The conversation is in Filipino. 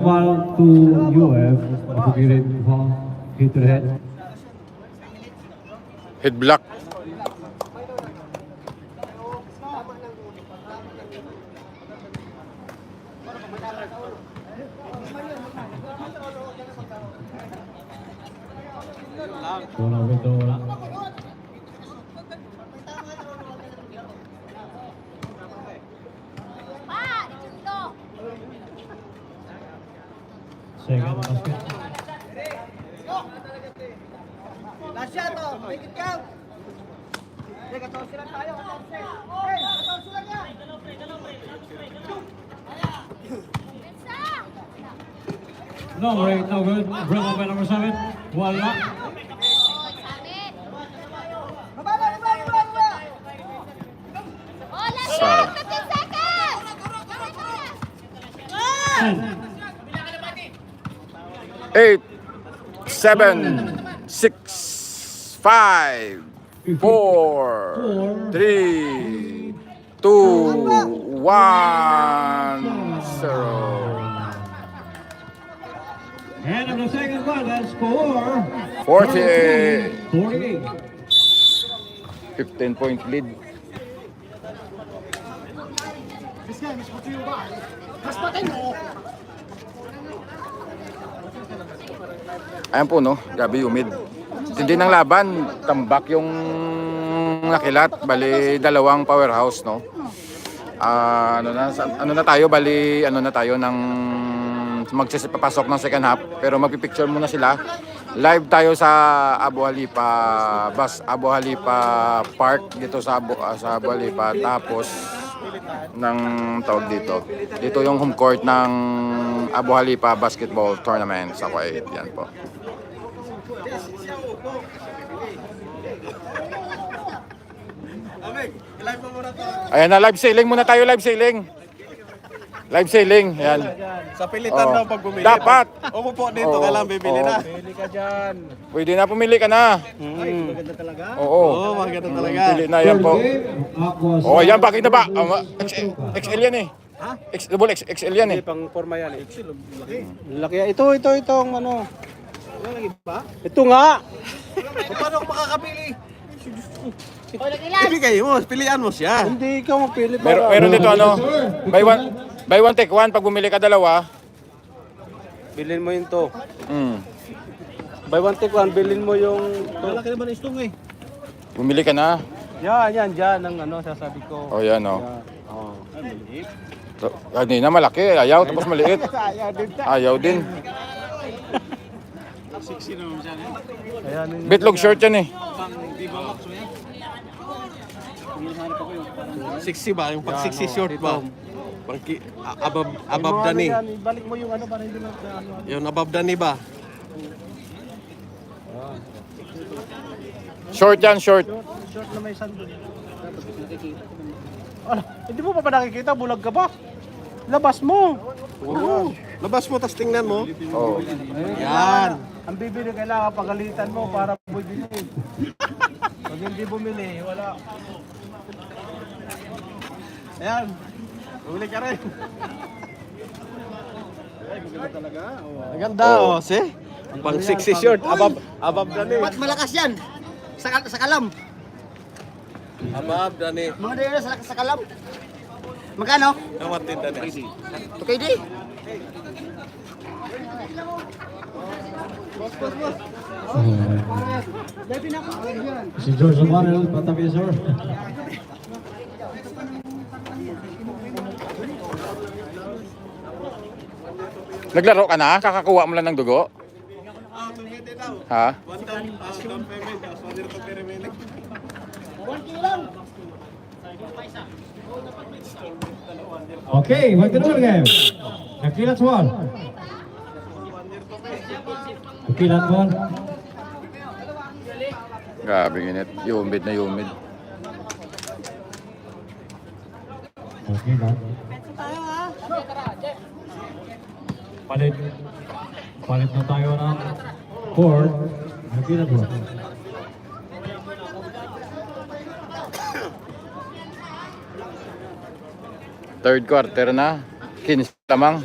Ball to UF. Mapugirit ball. Hit to the head. Head block. Bola window. Second basket. Lasya to, make it count. Hey, 14 lang tayo, 14. Hey, 14 lang yan. No break, no good. Bring up by number 7. Wala. Baba, baba, baba. Sa 8, 7, 6, 5, 4, 3, 2, 1, 0. End of the second quarter, score 48. 48. 15-point lead. Ayan po no, gabi humid. Hindi ng laban, tambak yung nakilat, bali dalawang powerhouse no. Ano na tayo, bali ano na tayo ng magsisipapasok ng second half, pero magpipicture muna sila. Live tayo sa Abu Halipa Park dito sa Abu Halipa, tapos ng tawag dito. Dito yung home court ng Abu Halipa Basketball Tournament sa Kuwait. Yan po. Ayan na, live sailing muna tayo, live sailing. Live sailing, yan. Sa pilitan Oh. daw pag bumili. Dapat. Umupo dito, Oo. kailangan bibili Oo. na. Pili ka dyan. Pwede na, pumili ka na. Maganda talaga. Oo. Oo, maganda talaga. Pili na yan po. Aqua. Oh, yan, bakit na ba? XL yan eh. Ha? Double XL yan eh. Pang forma yan eh. Laki. Itong ano. Ano lagi ba? Ito nga. Paano ako makakapili? Ibigay mo, pilian mo siya. Hindi ikaw magpili Meron dito ano, buy one take one, pag bumili ka dalawa. Bilhin mo yun to. Buy one take one, bilhin mo yung... Malaki naman istong eh. Bumili ka na. Yan, dyan ang ano sasabi ko. Oh, yan oh. Oh. Kanina malaki, ayaw, tapos maliit. Ayaw din. Ayan, Bitlog short yan eh. 60 ba? Yung pag 60 short ba? Pag above dani. Balik mo yung ano para hindi na ano. Yung above dani ba? Short yan, short. Short na may sando. Ano, hindi mo pa nakikita, bulag ka ba? Labas mo. Oo. Labas mo, tas tingnan mo. Oh. Yan. Ang bibili kailangan pagalitan mo para bumili. Pag hindi bumili, wala. Ayan. Bumili ka rin. Ay, maganda talaga. Oh. Maganda, oh. See? Pang 60 short, above dani. Ba't malakas yan? Sa kalam. Above dani. Mga dito sa kalam. Magkano? Ang matin dani. Okay di. Si George O'Connell, patabi sir. Naglaro ka na? Kakakuha mo lang ng dugo? Ha? Okay, magkano game? Nakilat one. Nakilat one. Grabe init. Humid na humid. Okay lang. Palit. Palit na tayo ng court. Nakilat one. Third quarter na. 15 lamang.